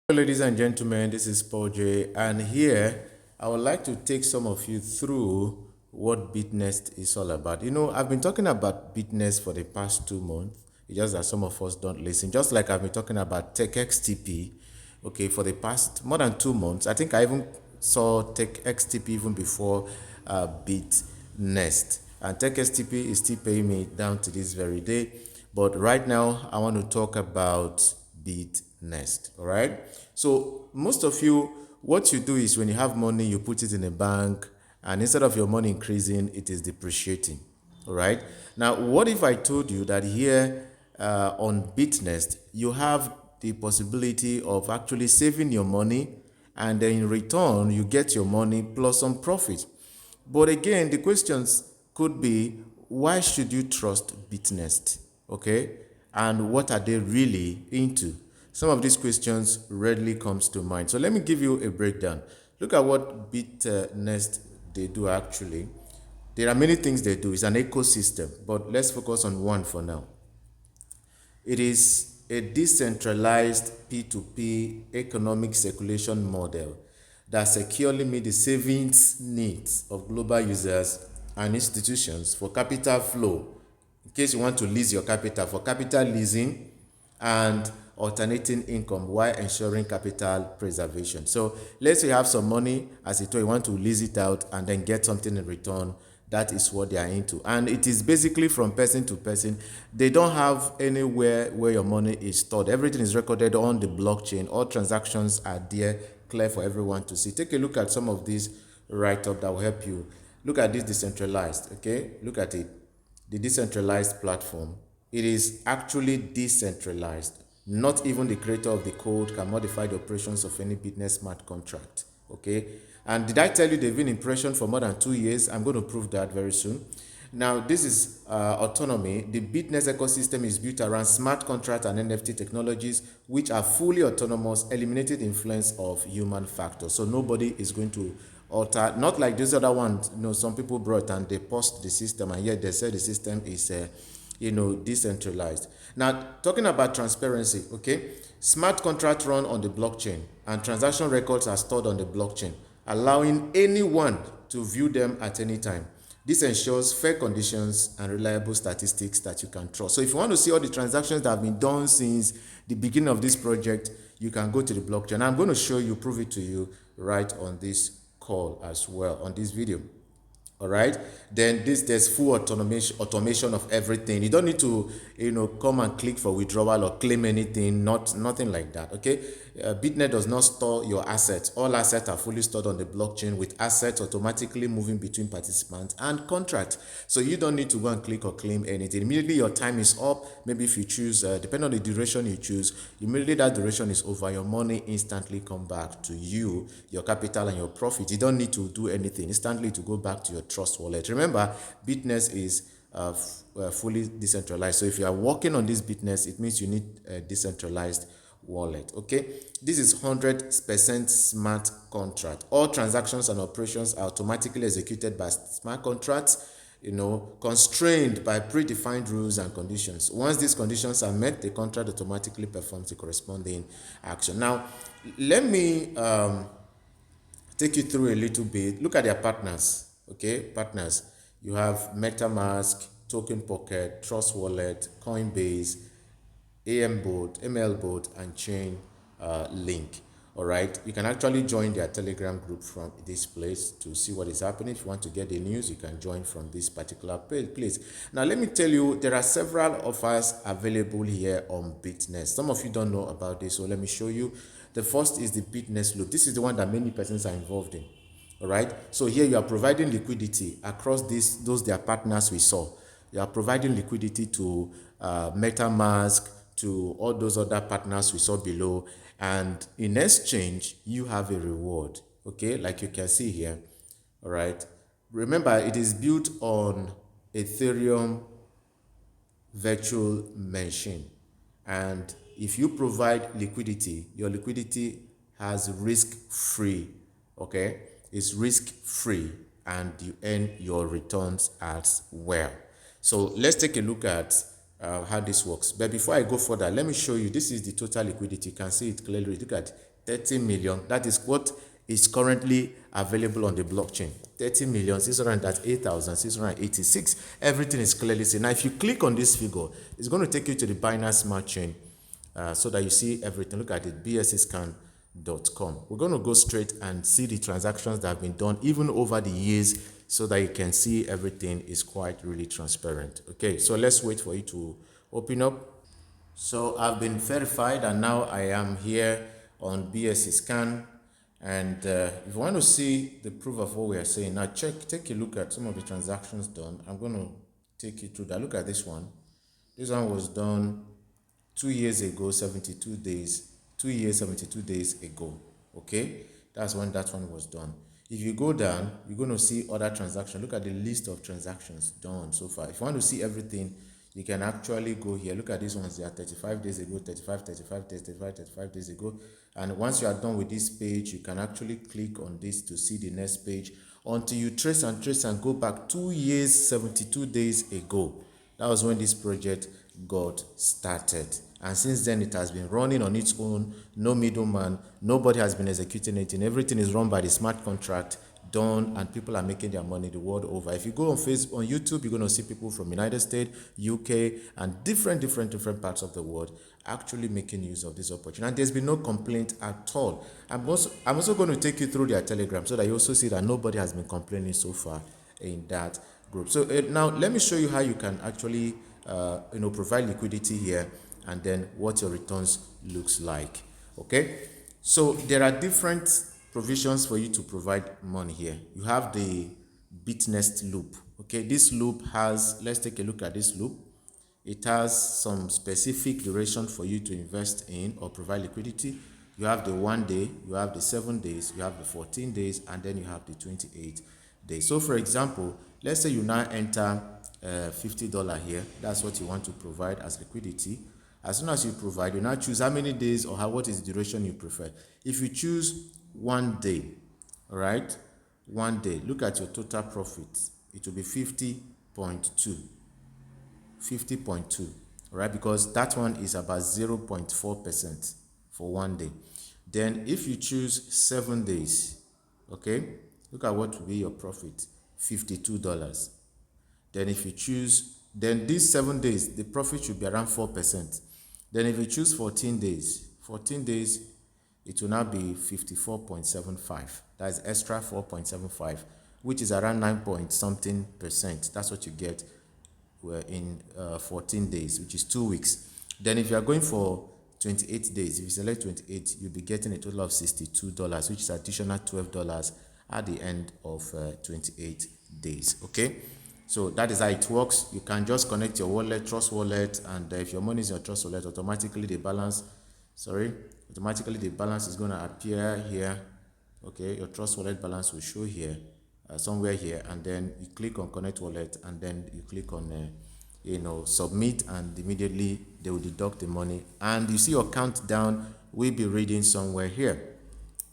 Hello, ladies and gentlemen, this is Paul J, and here I would like to take some of you through what Bitnest is all about. I've been talking about Bitnest for the past 2 months. It's just that some of us don't listen. Just like I've been talking about TechXTP, okay, for the past more than 2 months. I think I even saw TechXTP even before Bitnest, and TechXTP is still paying me down to this very day. But right now, I want to talk about Bitnest. All right. So most of you, what you do is when you have money, you put it in a bank, and instead of your money increasing, it is depreciating. All right. Now, what if I told you that here on Bitnest, you have the possibility of actually saving your money, and then in return, you get your money plus some profit. But again, the questions could be, why should you trust Bitnest? Okay? And what are they really into? Some of these questions readily comes to mind. So let me give you a breakdown. Look at what Bitnest they do actually. There are many things they do. It's an ecosystem, but let's focus on one for now. It is a decentralized P2P economic circulation model that securely meets the savings needs of global users and institutions for capital flow, in case you want to lease your capital, for capital leasing and alternating income while ensuring capital preservation. So let's say you have some money, as it were, you want to lease it out and then get something in return. That is what they are into, and it is basically from person to person. They don't have anywhere where your money is stored. Everything is recorded on the blockchain. All transactions are there, clear for everyone to see. Take a look at some of these write-up that will help you. Look at this decentralized. Okay, look at it. The decentralized platform, it is actually decentralized. Not even the creator of the code can modify the operations of any business smart contract. Okay. And did I tell you they've been in operation for more than 2 years? I'm going to prove that very soon. Now, this is autonomy. The Bitness ecosystem is built around smart contract and NFT technologies, which are fully autonomous, eliminating the influence of human factors. So nobody is going to alter, not like this other one. Some people brought and they post the system, and yet they say the system is decentralized. Now, talking about transparency, okay, smart contracts run on the blockchain and transaction records are stored on the blockchain, allowing anyone to view them at any time. This ensures fair conditions and reliable statistics that you can trust. So if you want to see all the transactions that have been done since the beginning of this project, you can go to the blockchain. I'm going to show you, prove it to you right on this call as well, on this video. All right, then there's full automation of everything. You don't need to come and click for withdrawal or claim anything, nothing like that. Okay. Bitnet does not store your assets. All assets are fully stored on the blockchain, with assets automatically moving between participants and contracts. So you don't need to go and click or claim anything. Immediately your time is up, maybe if you choose, depending on the duration you choose, immediately that duration is over, your money instantly come back to you, your capital and your profit. You don't need to do anything, instantly to go back to your trust wallet. Remember, Bitness is fully decentralized. So if you are working on this Bitness, it means you need a decentralized wallet. Okay, this is 100% smart contract. All transactions and operations are automatically executed by smart contracts, constrained by predefined rules and conditions. Once these conditions are met, the contract automatically performs the corresponding action. Now, let me take you through a little bit. Look at their partners. Okay, partners. You have MetaMask, Token Pocket, Trust Wallet, Coinbase, ML Boat, and Chain Link. All right, you can actually join their Telegram group from this place to see what is happening. If you want to get the news, you can join from this particular place. Now, let me tell you, there are several offers available here on Bitnest. Some of you don't know about this, so let me show you. The first is the Bitnest Loop. This is the one that many persons are involved in. All right, so here you are providing liquidity across those their partners we saw. You are providing liquidity to MetaMask, to all those other partners we saw below, and in exchange you have a reward. Okay, like you can see here. All right, remember, it is built on Ethereum virtual machine, and if you provide liquidity, your liquidity has risk free. Okay, it's risk free, and you earn your returns as well. So let's take a look at how this works. But before I go further, let me show you. This is the total liquidity. You can see it clearly. Look at 30 million. That is what is currently available on the blockchain. 30,608,686. Everything is clearly seen. Now, if you click on this figure, it's going to take you to the Binance Smart Chain so that you see everything. Look at it, bscscan.com. We're going to go straight and see the transactions that have been done even over the years so that you can see everything is quite really transparent. Okay, so let's wait for it to open up. So I've been verified and now I am here on BSC Scan. And if you want to see the proof of what we are saying, now take a look at some of the transactions done. I'm going to take you through that. Look at this one. This one was done 2 years ago, 72 days. 2 years, 72 days ago. Okay, that's when that one was done. If you go down, you're going to see other transactions. Look at the list of transactions done so far. If you want to see everything, you can actually go here. Look at these ones. They are 35 days ago, 35, 35, 35, 35 days ago. And once you are done with this page, you can actually click on this to see the next page until you trace and go back 2 years, 72 days ago. That was when this project got started. And since then, it has been running on its own, no middleman, nobody has been executing it, and everything is run by the smart contract done, and people are making their money the world over. If you go on Facebook, on YouTube, you're going to see people from United States, UK, and different parts of the world actually making use of this opportunity. And there's been no complaint at all. I'm also going to take you through their Telegram so that you also see that nobody has been complaining so far in that group. So now let me show you how you can actually provide liquidity here and then what your returns looks like. Okay, so there are different provisions for you to provide money here. You have the Bitnest loop. Okay, this loop has, let's take a look at this loop. It has some specific duration for you to invest in or provide liquidity. You have the 1 day, you have the 7 days, you have the 14 days, and then you have the 28 days. So for example, let's say you now enter $50 here. That's what you want to provide as liquidity. As soon as you provide, you now choose how many days or what is the duration you prefer. If you choose 1 day, all right, 1 day, look at your total profit. It will be 50.2. 50.2, right? Because that one is about 0.4% for 1 day. Then if you choose 7 days, okay, look at what will be your profit, $52. Then if you choose, then these 7 days, the profit should be around 4%. Then if you choose 14 days, it will now be 54.75. That's extra 4.75, which is around 9 point something percent. That's what you get in 14 days, which is 2 weeks. Then if you are going for 28 days, if you select 28, you'll be getting a total of $62, which is additional $12 at the end of 28 days. Okay, so that is how it works. You can just connect your wallet, Trust Wallet, and if your money is in your Trust Wallet, automatically the balance is going to appear here. Okay, your Trust Wallet balance will show here, somewhere here, and then you click on Connect Wallet, and then you click on submit, and immediately they will deduct the money, and you see your countdown will be reading somewhere here.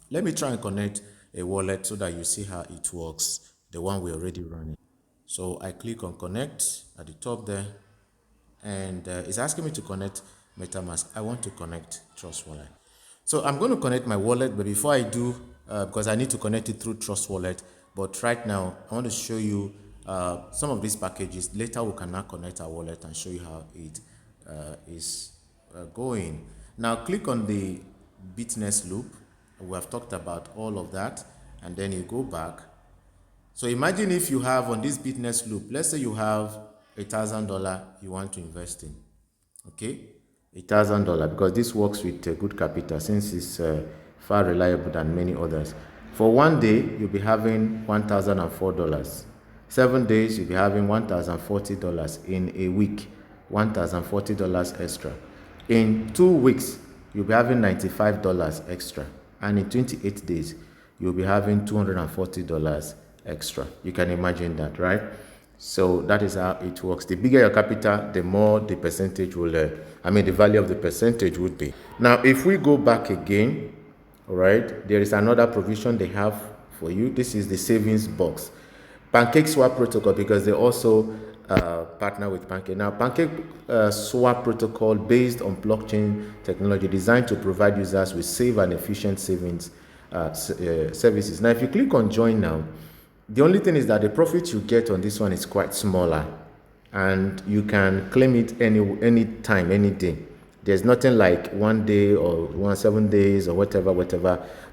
Let me try and connect a wallet so that you see how it works, the one we're already running. So I click on Connect at the top there, and it's asking me to connect MetaMask. I want to connect Trust Wallet. So I'm going to connect my wallet, but before I do, because I need to connect it through Trust Wallet, but right now I want to show you some of these packages. Later we can now connect our wallet and show you how it is going. Now click on the Bitnest loop. We have talked about all of that, and then you go back. So imagine if you have on this Bitnest loop, let's say you have $1,000 you want to invest in. Okay, $1,000, because this works with good capital since it's far reliable than many others. For 1 day, you'll be having $1,004. 7 days, you'll be having $1,040. In a week, $1,040 extra. In 2 weeks, you'll be having $95 extra. And in 28 days, you'll be having $240 extra. You can imagine that, right? So that is how it works. The bigger your capital, the more the percentage will, the value of the percentage would be. Now, if we go back again, all right, there is another provision they have for you. This is the savings box. Pancake swap protocol, because they also partner with Pancake. Now, Pancake swap protocol based on blockchain technology designed to provide users with safe and efficient savings services. Now, if you click on join now, the only thing is that the profit you get on this one is quite smaller, and you can claim it any time, any day. There's nothing like 1 day or 7 days or whatever.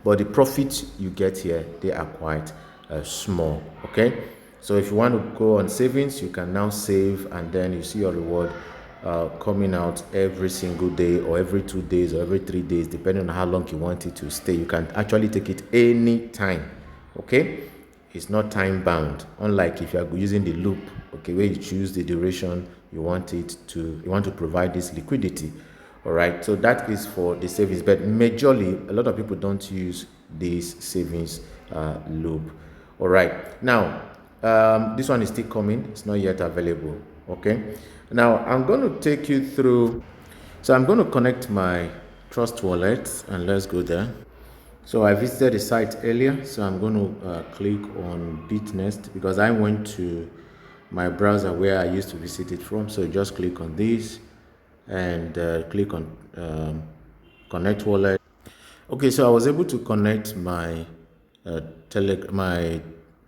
But the profits you get here, they are quite small. Okay, so if you want to go on savings, you can now save, and then you see your reward coming out every single day or every 2 days or every 3 days, depending on how long you want it to stay. You can actually take it any time. Okay, it's not time bound, unlike if you are using the loop, okay, where you choose the duration you want to provide this liquidity. All right, so that is for the savings, but majorly a lot of people don't use this savings loop. All right, now this one is still coming, it's not yet available. Okay, now I'm going to take you through. So I'm going to connect my trust wallet, and let's go there. So I visited the site earlier, so I'm going to click on Bitnest because I went to my browser where I used to visit it from. So just click on this and click on connect wallet. Okay, so I was able to connect my my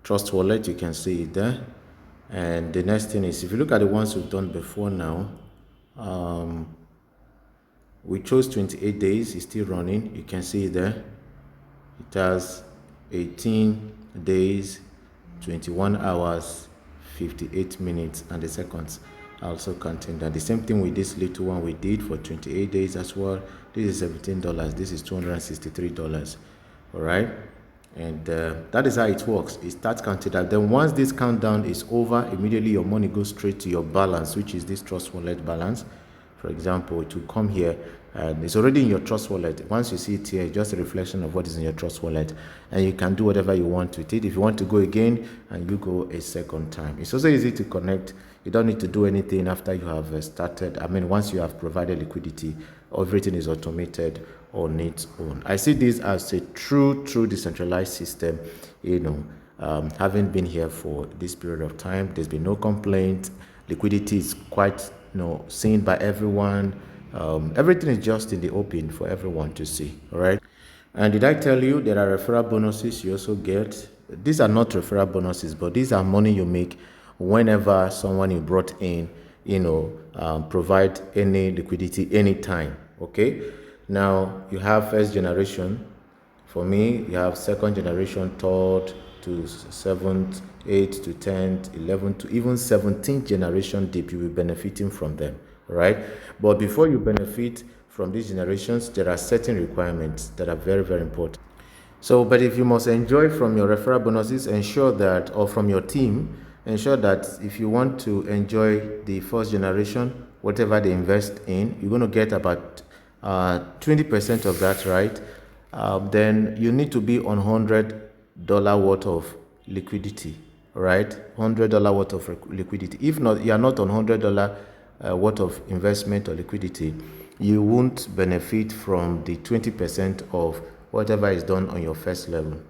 trust wallet. You can see it there. And the next thing is, if you look at the ones we've done before now, we chose 28 days. It's still running. You can see it there. It has 18 days, 21 hours, 58 minutes, and the seconds are also counting that. The same thing with this little one we did for 28 days as well. This is $17. This is $263. All right. And that is how it works. It starts counting that. Then once this countdown is over, immediately your money goes straight to your balance, which is this trust wallet balance. For example, to come here, and it's already in your trust wallet. Once you see it here, it's just a reflection of what is in your trust wallet, and you can do whatever you want with it. If you want to go again, and you go a second time. It's also easy to connect. You don't need to do anything after you have started. I mean, once you have provided liquidity, everything is automated on its own. I see this as a true decentralized system. Having been here for this period of time, there's been no complaint. Liquidity is quite seen by everyone. Everything is just in the open for everyone to see. All right. And did I tell you there are referral bonuses you also get? These are not referral bonuses, but these are money you make whenever someone you brought in, provide any liquidity anytime. Okay. Now you have first generation. For me, you have second generation, third to seventh, eighth to 10th, 11th to even 17th generation deep. You will be benefiting from them, right? But before you benefit from these generations, there are certain requirements that are very, very important. So, but if you must enjoy from your referral bonuses, ensure that, or from your team, ensure that if you want to enjoy the first generation, whatever they invest in, you're going to get about 20% of that, right? Then you need to be on $100 worth of liquidity, right? $100 worth of liquidity. If not, you are not on $100 worth of investment or liquidity, you won't benefit from the 20% of whatever is done on your first level.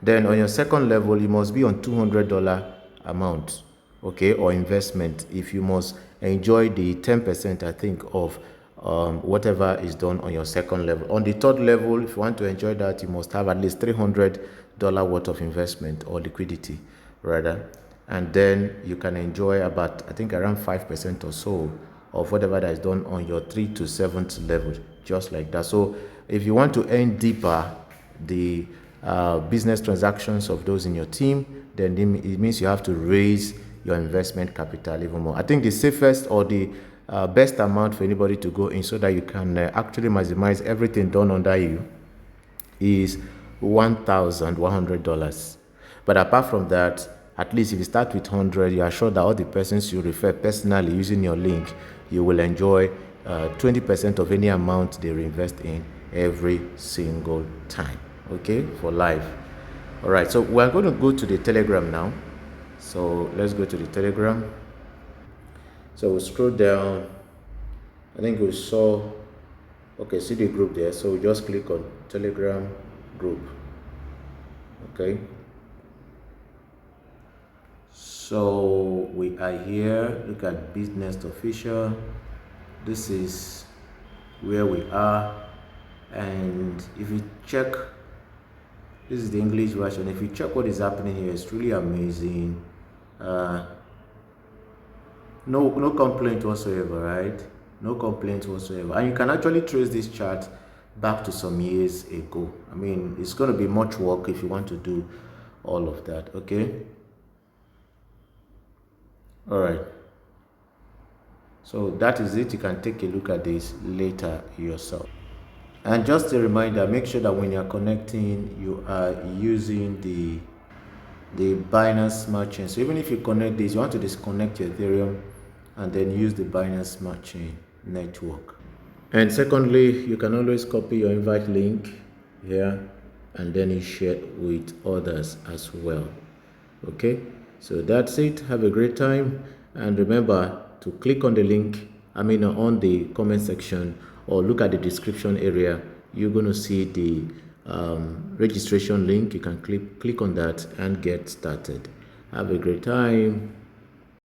Then on your second level, you must be on $200 amount, okay, or investment, if you must enjoy the 10%, I think, of whatever is done on your second level. On the third level, if you want to enjoy that, you must have at least $300 worth of investment or liquidity, rather. And then you can enjoy about, I think, around 5% or so of whatever that is done on your 3 to 7th level, just like that. So if you want to earn deeper the business transactions of those in your team, then it means you have to raise your investment capital even more. I think the safest or the best amount for anybody to go in so that you can actually maximize everything done under you is $1,100. But apart from that, at least if you start with 100, you are sure that all the persons you refer personally using your link, you will enjoy 20% of any amount they reinvest in every single time. Okay, for life. All right, so we're going to go to the Telegram now. So let's go to the Telegram. So we'll scroll down. I think we saw, okay, see the group there. So we just click on Telegram group. Okay. So we are here. Look at Bitnest official. This is where we are, and if you check, this is the English version. If you check what is happening here, it's really amazing. uh, no complaint whatsoever, right? No complaint whatsoever, and you can actually trace this chart back to some years ago. I mean, it's going to be much work if you want to do all of that. Okay, all right, so that is it. You can take a look at this later yourself. And just a reminder, make sure that when you're connecting, you are using the Binance Smart Chain. So even if you connect this, you want to disconnect your Ethereum and then use the Binance Smart Chain network. And secondly, you can always copy your invite link here and then you share it with others as well. Okay, so that's it. Have a great time, and remember to click on the link, on the comment section, or look at the description area. You're going to see the registration link. You can click on that and get started. Have a great time.